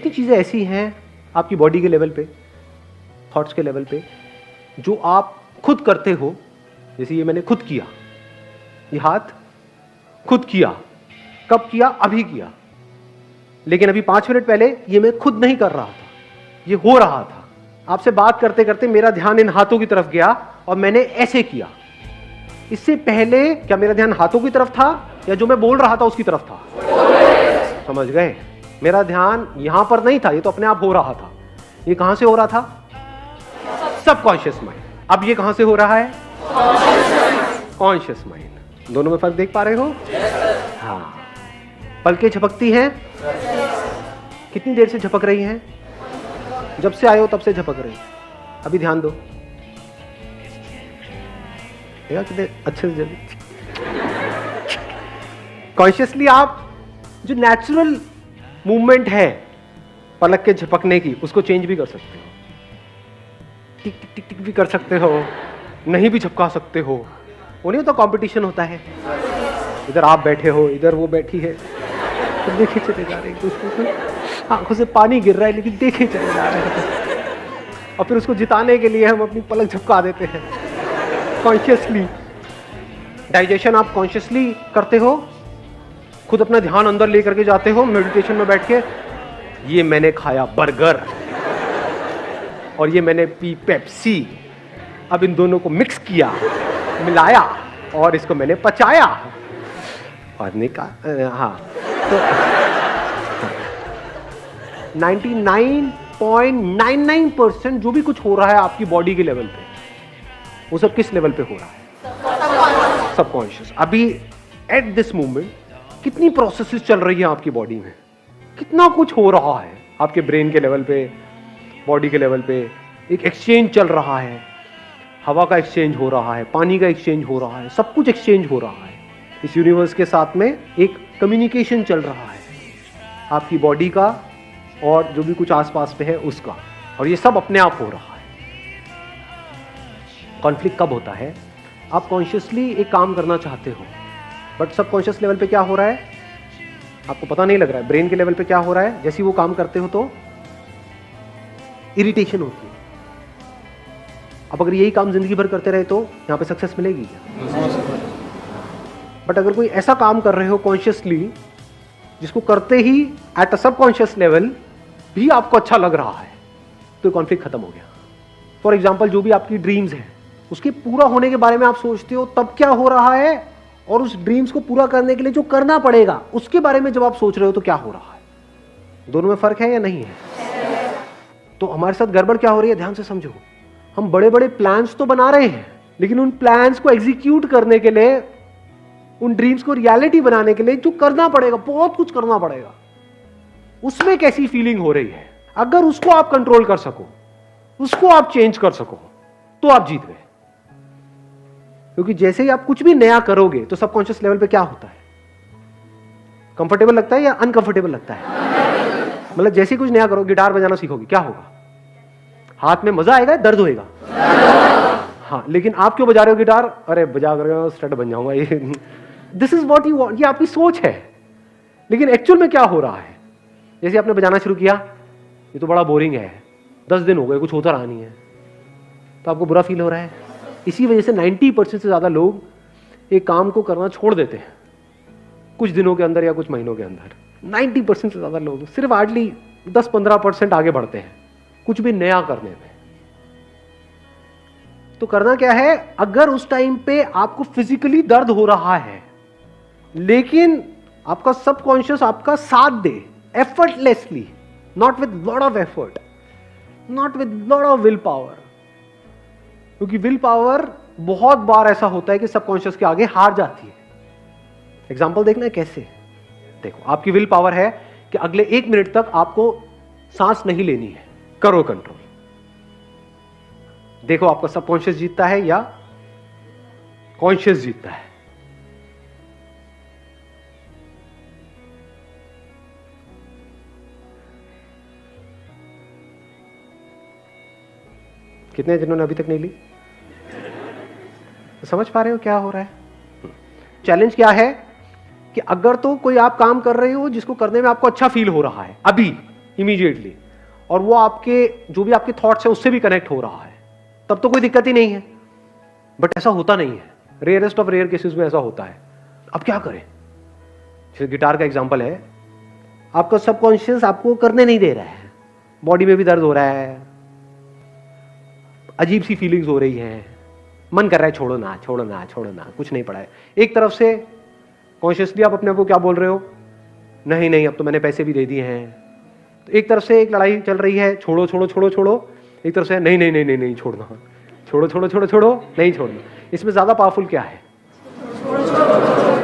कितनी चीज़ें ऐसी हैं आपकी बॉडी के लेवल पे, थॉट्स के लेवल पे, जो आप खुद करते हो। जैसे ये मैंने खुद किया, ये हाथ खुद किया। कब किया? अभी किया। लेकिन अभी 5 मिनट पहले ये मैं खुद नहीं कर रहा था, ये हो रहा था। आपसे बात करते करते मेरा ध्यान इन हाथों की तरफ गया और मैंने ऐसे किया। इससे पहले क्या मेरा ध्यान हाथों की तरफ था या जो मैं बोल रहा था उसकी तरफ था? समझ गए? मेरा ध्यान यहां पर नहीं था, ये तो अपने आप हो रहा था। ये कहां से हो रहा था? Subconscious mind. अब ये कहां से हो रहा है? Conscious mind. दोनों में फर्क देख पा रहे हो? हाँ। पलकें झपकती हैं। कितनी देर से झपक रही हैं? जब से आए हो तब से झपक रही। अभी ध्यान दो, कितने अच्छे से कॉन्शियसली आप जो नेचुरल मूवमेंट है पलक के झपकने की, उसको चेंज भी कर सकते हो। टिक टिक टिक टिक भी कर सकते हो, नहीं भी झपका सकते हो। वो नहीं होता कंपटीशन होता है, इधर आप बैठे हो, इधर वो बैठी है, तो देखे चले जा रहे हैं एक दूसरे को, आंखों से पानी गिर रहा है लेकिन देखे चले जा रहे हैं। और फिर उसको जिताने के लिए हम अपनी पलक झपका देते हैं कॉन्शियसली। डाइजेशन आप कॉन्शियसली करते हो, खुद अपना ध्यान अंदर लेकर के जाते हो मेडिटेशन में बैठ के। ये मैंने खाया बर्गर और ये मैंने पी पेप्सी, अब इन दोनों को मिक्स किया, मिलाया और इसको मैंने पचाया और निकाल। हाँ, तो 99.99% जो भी कुछ हो रहा है आपकी बॉडी के लेवल पे, वो सब किस लेवल पे हो रहा है? सबकॉन्शियस। अभी एट दिस मोमेंट कितनी प्रोसेसेस चल रही है आपकी बॉडी में, कितना कुछ हो रहा है आपके ब्रेन के लेवल पे, बॉडी के लेवल पे। एक एक्सचेंज चल रहा है, हवा का एक्सचेंज हो रहा है, पानी का एक्सचेंज हो रहा है, सब कुछ एक्सचेंज हो रहा है। इस यूनिवर्स के साथ में एक कम्युनिकेशन चल रहा है आपकी बॉडी का और जो भी कुछ आसपास पे है उसका, और ये सब अपने आप हो रहा है। कॉन्फ्लिक्ट कब होता है? आप कॉन्शियसली एक काम करना चाहते हो, बट सबकॉन्शियस लेवल पे क्या हो रहा है आपको पता नहीं लग रहा है। ब्रेन के लेवल पे क्या हो रहा है? जैसे ही वो काम करते हो तो इरिटेशन होती है। अब अगर यही काम जिंदगी भर करते रहे तो यहाँ पे सक्सेस मिलेगी क्या? बट अगर कोई ऐसा काम कर रहे हो कॉन्शियसली जिसको करते ही एट अ सबकॉन्शियस लेवल भी आपको अच्छा लग रहा है, तो कॉन्फ्लिक्ट खत्म हो गया। फॉर एग्जाम्पल, जो भी आपकी ड्रीम्स हैं उसके पूरा होने के बारे में आप सोचते हो तब क्या हो रहा है, और उस ड्रीम्स को पूरा करने के लिए जो करना पड़ेगा उसके बारे में जब आप सोच रहे हो तो क्या हो रहा है? दोनों में फर्क है या नहीं है? तो हमारे साथ गड़बड़ क्या हो रही है, ध्यान से समझो। हम बड़े बड़े प्लान्स तो बना रहे हैं, लेकिन उन प्लान्स को एग्जीक्यूट करने के लिए, उन ड्रीम्स को रियलिटी बनाने के लिए जो करना पड़ेगा, बहुत कुछ करना पड़ेगा, उसमें कैसी फीलिंग हो रही है, अगर उसको आप कंट्रोल कर सको, उसको आप चेंज कर सको, तो आप जीत गए। क्योंकि जैसे ही आप कुछ भी नया करोगे तो सबकॉन्शियस लेवल पे क्या होता है? कंफर्टेबल लगता है या अनकंफर्टेबल लगता है? मतलब जैसे ही कुछ नया करो, गिटार बजाना सीखोगे, क्या होगा? हाथ में मजा आएगा, दर्द होएगा। हाँ, लेकिन आप क्यों बजा रहे हो गिटार? अरे बजा कर स्टड बन जाऊंगा, ये this is what you want, ये आपकी सोच है। लेकिन एक्चुअल में क्या हो रहा है? जैसे आपने बजाना शुरू किया, ये तो बड़ा बोरिंग है, 10 दिन हो गए, कुछ होता रहा नहीं है, तो आपको बुरा फील हो रहा है। इसी वजह से 90% से ज्यादा लोग एक काम को करना छोड़ देते हैं कुछ दिनों के अंदर या कुछ महीनों के अंदर। 90% से ज्यादा लोग सिर्फ हार्डली 10-15% आगे बढ़ते हैं कुछ भी नया करने में। तो करना क्या है? अगर उस टाइम पे आपको फिजिकली दर्द हो रहा है, लेकिन आपका सबकॉन्शियस आपका साथ दे effortlessly, not with lot of effort, not with lot of will power, क्योंकि विल पावर बहुत बार ऐसा होता है कि सबकॉन्शियस के आगे हार जाती है। एग्जांपल देखना है कैसे। देखो, आपकी विल पावर है कि अगले 1 मिनट तक आपको सांस नहीं लेनी है, करो कंट्रोल। देखो आपका सबकॉन्शियस जीतता है या कॉन्शियस जीतता है। कितने जिन्होंने अभी तक नहीं ली? तो समझ पा रहे हो क्या हो रहा है? चैलेंज क्या है कि अगर तो कोई आप काम कर रहे हो जिसको करने में आपको अच्छा फील हो रहा है अभी, इमीडिएटली, और वो आपके जो भी आपके थॉट्स है उससे भी कनेक्ट हो रहा है, तब तो कोई दिक्कत ही नहीं है। बट ऐसा होता नहीं है, रेयरेस्ट ऑफ रेयर केसेस में ऐसा होता है। अब क्या करें? जैसे गिटार का एग्जांपल है, आपका सबकॉन्शियस आपको करने नहीं दे रहा है, बॉडी में भी दर्द हो रहा है, अजीब सी फीलिंग्स हो रही है, मन कर रहा है छोड़ो ना छोड़ो ना छोड़ो ना, कुछ नहीं पड़ा है। एक तरफ से कॉन्शियसली आप अपने आप को क्या बोल रहे हो, नहीं नहीं अब तो मैंने पैसे भी दे दिए हैं। तो एक तरफ से एक लड़ाई चल रही है, छोड़ो छोड़ो छोड़ो छोड़ो, एक तरफ से नहीं नहीं नहीं नहीं नहीं छोड़ना, छोड़ो छोड़ो छोड़ो छोड़ो नहीं छोड़ना। इसमें ज्यादा पावरफुल क्या है?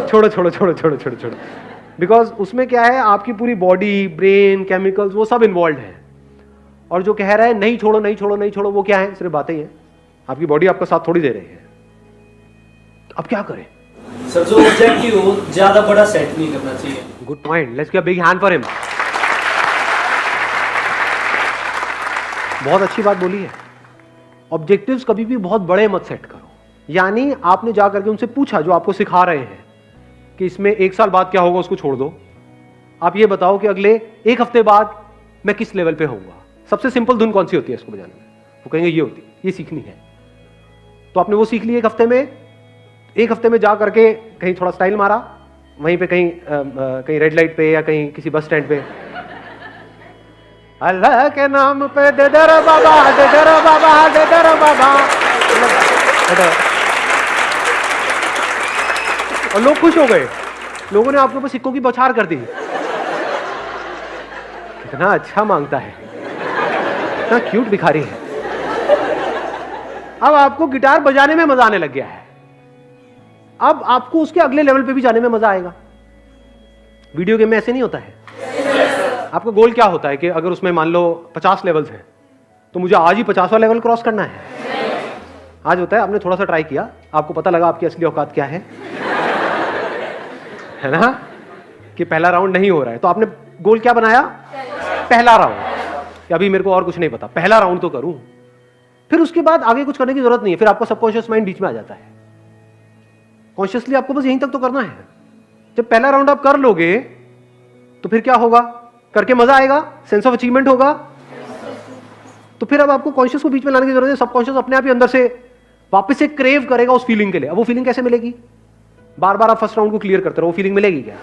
छोड़ो छोड़ो छोड़ो छोड़ो छोड़ो छोड़ो। बिकॉज उसमें क्या है, आपकी पूरी बॉडी, ब्रेन, केमिकल्स वो सब इन्वॉल्व है। और जो कह रहा है नहीं छोड़ो नहीं छोड़ो नहीं छोड़ो, वो क्या है? सिर्फ बातें ही है, आपकी बॉडी आपका साथ थोड़ी दे रही है। अब क्या करें? सर जो ऑब्जेक्टिव हो ज्यादा बड़ा सेट नहीं करना चाहिए। Good point, let's give a big hand for him. बहुत अच्छी बात बोली है। ऑब्जेक्टिव्स कभी भी बहुत बड़े मत सेट करो। यानी आपने जा करके उनसे पूछा, जो आपको सिखा रहे हैं कि इसमें 1 साल बाद क्या होगा, उसको छोड़ दो। आप ये बताओ कि अगले 1 हफ्ते बाद मैं किस लेवल पे होऊंगा। सबसे सिंपल धुन कौन सी होती है इसको बजाने में? वो कहेंगे ये होती है, ये सीखनी है। तो आपने वो सीख ली 1 हफ्ते में। 1 हफ्ते में जा करके कहीं थोड़ा स्टाइल मारा, वहीं पे कहीं रेड लाइट पे या कहीं किसी बस स्टैंड पे, अल्लाह के नाम पे दे दर बाबा, दे दर बाबा, दे दर बाबा, और लोग खुश हो गए। लोगों ने आपके ऊपर सिक्कों की बौछार कर दी। कितना अच्छा मांगता है, कितना क्यूट भिखारी है। अब आपको गिटार बजाने में मजा आने लग गया है। अब आपको उसके अगले लेवल पे भी जाने में मजा आएगा। वीडियो गेम में ऐसे नहीं होता है। आपका गोल क्या होता है कि अगर उसमें मान लो 50 लेवल्स हैं तो मुझे आज ही 50वां लेवल क्रॉस करना है। आज होता है आपने थोड़ा सा ट्राई किया, आपको पता लगा आपकी असली औकात क्या है ना, कि पहला राउंड नहीं हो रहा है, तो आपने गोल क्या बनाया? पहला राउंड। अभी मेरे को और कुछ नहीं पता, पहला राउंड तो करूं। फिर उसके बाद आगे कुछ करने की जरूरत नहीं है। फिर आपका सबकॉन्शियस माइंड बीच में आ जाता है। कॉन्शियसली आपको बस यहीं तक तो करना है। जब पहला राउंड आप कर लोगे तो फिर क्या होगा? करके मजा आएगा, सेंस ऑफ अचीवमेंट होगा। तो फिर अब आपको कॉन्शियस को बीच में लाने की जरूरत है। सबकॉन्शियस अपने आप ही अंदर से वापस से क्रेव करेगा उस फीलिंग के लिए। अब वो फीलिंग कैसे मिलेगी? बार बार आप फर्स्ट राउंड को क्लियर करते रहो, वो फीलिंग मिलेगी क्या?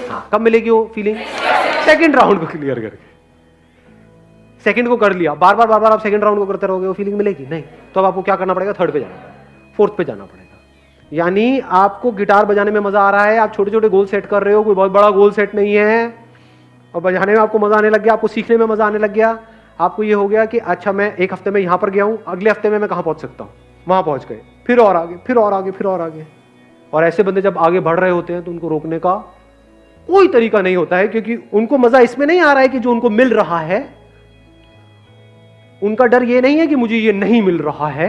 हाँ, कब मिलेगी वो फीलिंग? सेकंड राउंड को क्लियर करके। सेकंड को कर लिया, बार बार आप सेकंड राउंड को करते रहोगे, वो फीलिंग मिलेगी नहीं। तो अब आपको क्या करना पड़ेगा? थर्ड पे जाना पड़ेगा, फोर्थ पे जाना पड़ेगा। यानी आपको गिटार बजाने में मजा आ रहा है, आप छोटे छोटे गोल सेट कर रहे हो, कोई बहुत बड़ा गोल सेट नहीं है, और बजाने में आपको मजा आने लग गया, आपको सीखने में मजा आने लग गया। आपको ये हो गया कि अच्छा मैं 1 हफ्ते में यहां पर गया हूं, अगले हफ्ते में मैं कहां पहुंच सकता हूं? वहां पहुंच गए, फिर और आगे, फिर और आगे, फिर और आगे। और ऐसे बंदे जब आगे बढ़ रहे होते हैं तो उनको रोकने का कोई तरीका नहीं होता है, क्योंकि उनको मजा इसमें नहीं आ रहा है कि जो उनको मिल रहा है। उनका डर ये नहीं है कि मुझे ये नहीं मिल रहा है,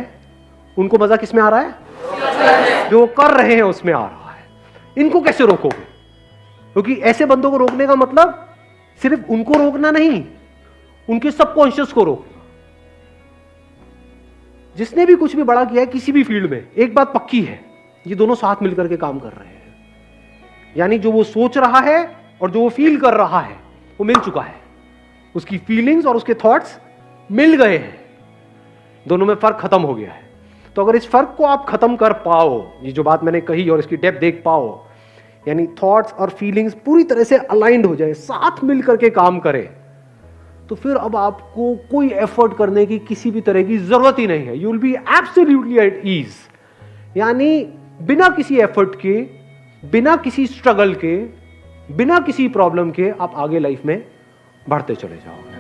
उनको मजा किस में आ रहा है? जो कर रहे हैं उसमें आ रहा है। इनको कैसे रोकोगे? क्योंकि ऐसे बंदों को रोकने का मतलब सिर्फ उनको रोकना नहीं, उनके सबकॉन्शियस को रोकना। जिसने भी कुछ भी बड़ा किया है किसी भी फील्ड में, एक बात पक्की है, ये दोनों साथ मिलकर के काम कर रहे हैं। यानी जो वो सोच रहा है और जो वो फील कर रहा है वो मिल चुका है। उसकी फीलिंग्स और उसके थॉट्स मिल गए हैं, दोनों में फर्क खत्म हो गया है। तो अगर इस फर्क को आप खत्म कर पाओ, ये जो बात मैंने कही और इसकी डेप्थ देख पाओ, यानी थॉट्स और फीलिंग्स पूरी तरह से अलाइंड हो जाए, साथ मिल करके काम करे, तो फिर अब आपको कोई एफर्ट करने की किसी भी तरह की जरूरत ही नहीं है। You will be absolutely at ease. यानी बिना किसी एफर्ट के, बिना किसी स्ट्रगल के, बिना किसी प्रॉब्लम के आप आगे लाइफ में बढ़ते चले जाओगे।